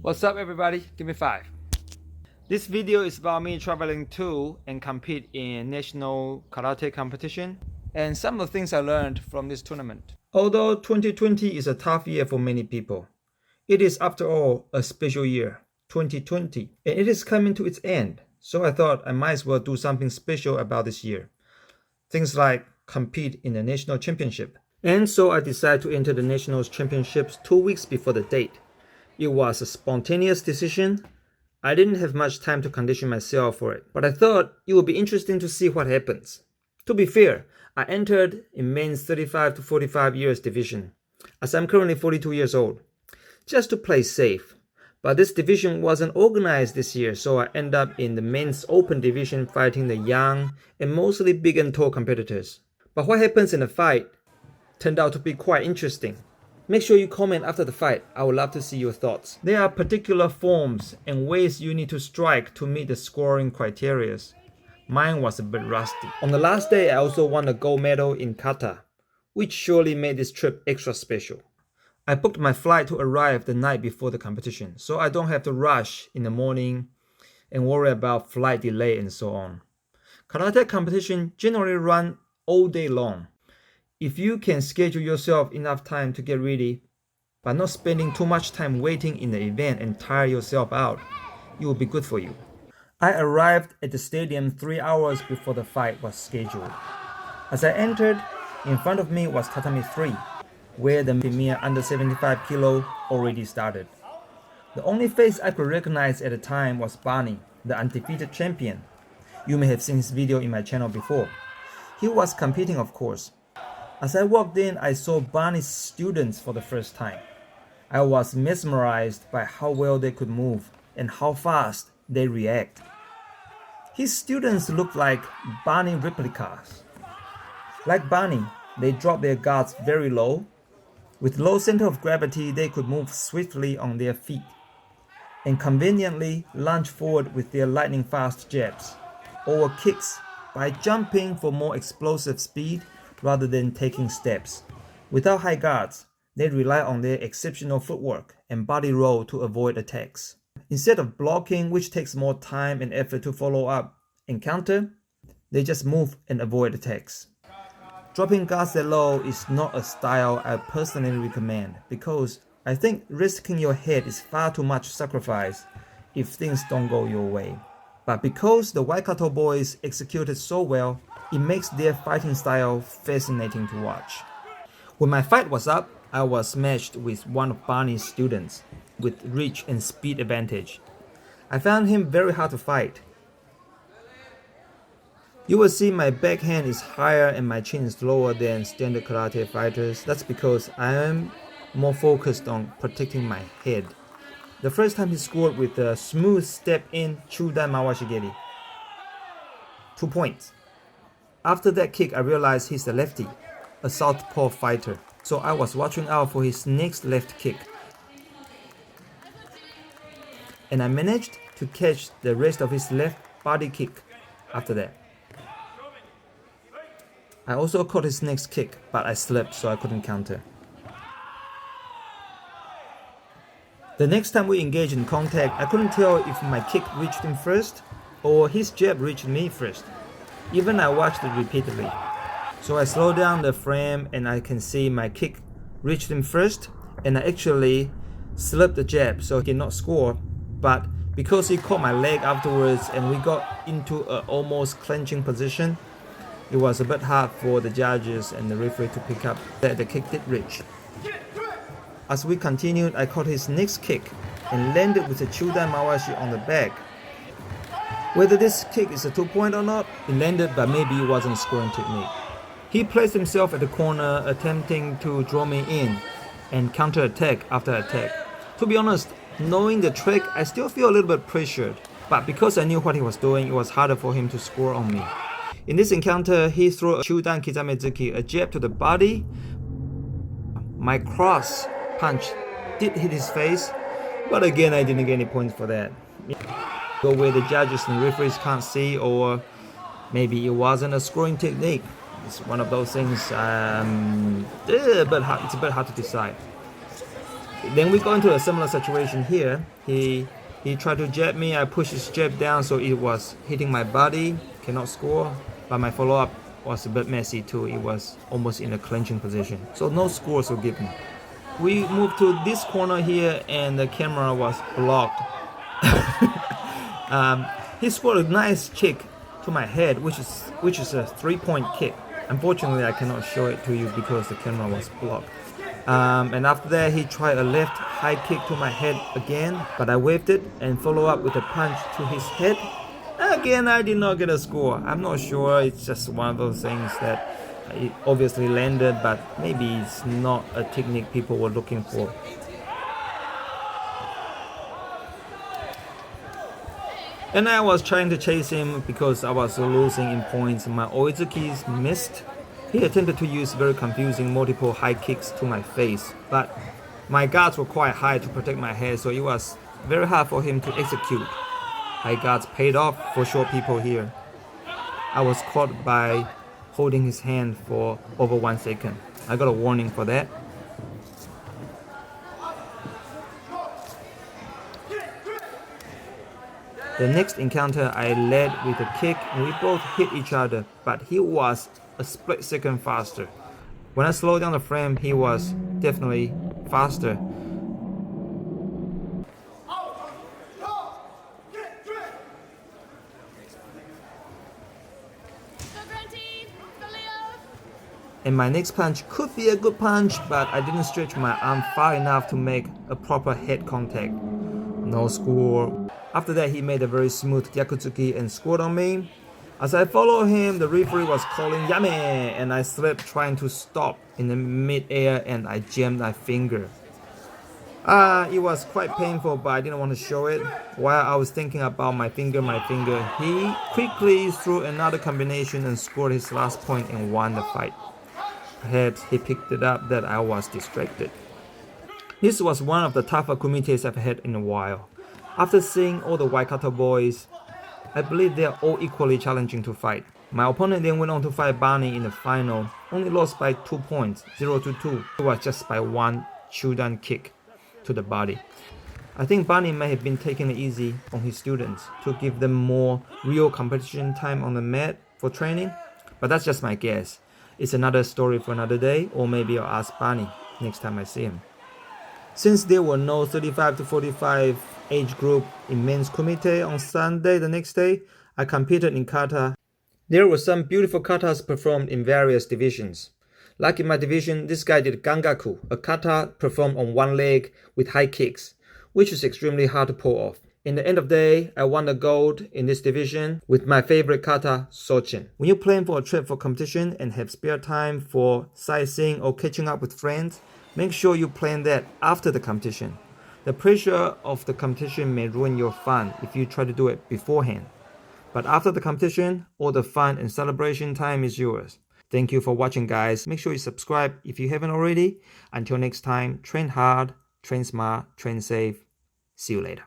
What's up everybody? Give me 5. This video is about me traveling to and compete in national karate competition and some of the things I learned from this tournament. Although 2020 is a tough year for many people, it is after all a special year, 2020, and it is coming to its end. So I thought I might as well do something special about this year. Things like compete in the national championship. And so I decided to enter the national championships 2 weeks before the date. It was a spontaneous decision. I didn't have much time to condition myself for it, but I thought it would be interesting to see what happens. To be fair, I entered in men's 35 to 45 years division, as I'm currently 42 years old, just to play safe. But this division wasn't organized this year, so I ended up in the men's open division fighting the young and mostly big and tall competitors. But what happens in the fight turned out to be quite interesting. Make sure you comment after the fight. I would love to see your thoughts. There are particular forms and ways you need to strike to meet the scoring criteria. Mine was a bit rusty. On the last day, I also won a gold medal in Kata, which surely made this trip extra special. I booked my flight to arrive the night before the competition, so I don't have to rush in the morning and worry about flight delay and so on. Karate competition generally run all day long. If you can schedule yourself enough time to get ready, but not spending too much time waiting in the event and tire yourself out, it will be good for you. I arrived at the stadium 3 hours before the fight was scheduled. As I entered, in front of me was Tatami 3, where the premier under 75 kilo already started. The only face I could recognize at the time was Barny, the undefeated champion. You may have seen his video in my channel before. He was competing, of course. As I walked in, I saw Barney's students for the first time. I was mesmerized by how well they could move and how fast they react. His students looked like Barney replicas. Like Barney, they dropped their guards very low. With low center of gravity, they could move swiftly on their feet and conveniently lunge forward with their lightning fast jabs or kicks by jumping for more explosive speed rather than taking steps. Without high guards, they rely on their exceptional footwork and body roll to avoid attacks. Instead of blocking, which takes more time and effort to follow up and counter, they just move and avoid attacks. Dropping guards that low is not a style I personally recommend because I think risking your head is far too much sacrifice if things don't go your way. But because the Waikato boys executed so well, it makes their fighting style fascinating to watch. When my fight was up, I was matched with one of Barney's students with reach and speed advantage. I found him very hard to fight. You will see my backhand is higher and my chin is lower than standard karate fighters. That's because I am more focused on protecting my head. The first time he scored with a smooth step in Chudan Mawashigeri. 2 points. After that kick, I realized he's a lefty, a southpaw fighter, so I was watching out for his next left kick. And I managed to catch the rest of his left body kick after that. I also caught his next kick, but I slipped so I couldn't counter. The next time we engaged in contact, I couldn't tell if my kick reached him first or his jab reached me first. Even I watched it repeatedly. So I slowed down the frame and I can see my kick reached him first and I actually slipped the jab so he did not score. But because he caught my leg afterwards and we got into an almost clenching position, it was a bit hard for the judges and the referee to pick up that the kick did reach. As we continued, I caught his next kick and landed with a Chudan Mawashi on the back. Whether this kick is a 2-point or not, it landed but maybe it wasn't a scoring technique. He placed himself at the corner attempting to draw me in and counter attack after attack. To be honest, knowing the trick, I still feel a little bit pressured, but because I knew what he was doing, it was harder for him to score on me. In this encounter, he threw a Chudan Kizamezuki, a jab to the body. My cross punch did hit his face, but again I didn't get any points for that. Go where the judges and referees can't see, or maybe it wasn't a scoring technique. It's one of those things, it's a bit hard to decide. Then we go into a similar situation here. He tried to jab me. I pushed his jab down, so it was hitting my body. Cannot score, but my follow-up was a bit messy too. It was almost in a clinching position, so no scores were given. We moved to this corner here, and the camera was blocked. He scored a nice kick to my head, which is a 3-point kick. Unfortunately, I cannot show it to you because the camera was blocked. And after that, he tried a left high kick to my head again, but I waved it and followed up with a punch to his head. Again, I did not get a score. I'm not sure. It's just one of those things that it obviously landed, but maybe it's not a technique people were looking for. And I was trying to chase him because I was losing in points. My oizukis missed. He attempted to use very confusing multiple high kicks to my face, but my guards were quite high to protect my head, so it was very hard for him to execute. High guards paid off for short people here. I was caught by holding his hand for over 1 second. I got a warning for that. The next encounter, I led with a kick and we both hit each other, but he was a split second faster. When I slowed down the frame, he was definitely faster. And my next punch could be a good punch, but I didn't stretch my arm far enough to make a proper head contact. No score. After that, he made a very smooth yakutsuki and scored on me. As I followed him, the referee was calling Yame, and I slipped trying to stop in the mid-air and I jammed my finger. It was quite painful, but I didn't want to show it. While I was thinking about my finger, he quickly threw another combination and scored his last point and won the fight. Perhaps he picked it up that I was distracted. This was one of the tougher kumites I've had in a while. After seeing all the Waikato boys, I believe they are all equally challenging to fight. My opponent then went on to fight Barny in the final, only lost by 2 points, 0-2. It was just by one chudan kick to the body. I think Barny may have been taking it easy on his students to give them more real competition time on the mat for training, but that's just my guess. It's another story for another day, or maybe I'll ask Barny next time I see him. Since there were no 35 to 45 age group in men's kumite on Sunday the next day, I competed in kata. There were some beautiful katas performed in various divisions. Like in my division, this guy did Gangaku, a kata performed on one leg with high kicks, which is extremely hard to pull off. In the end of the day, I won the gold in this division with my favorite kata, Sochin. When you plan for a trip for competition and have spare time for sightseeing or catching up with friends, make sure you plan that after the competition. The pressure of the competition may ruin your fun if you try to do it beforehand. But after the competition, all the fun and celebration time is yours. Thank you for watching, guys. Make sure you subscribe if you haven't already. Until next time, train hard, train smart, train safe. See you later.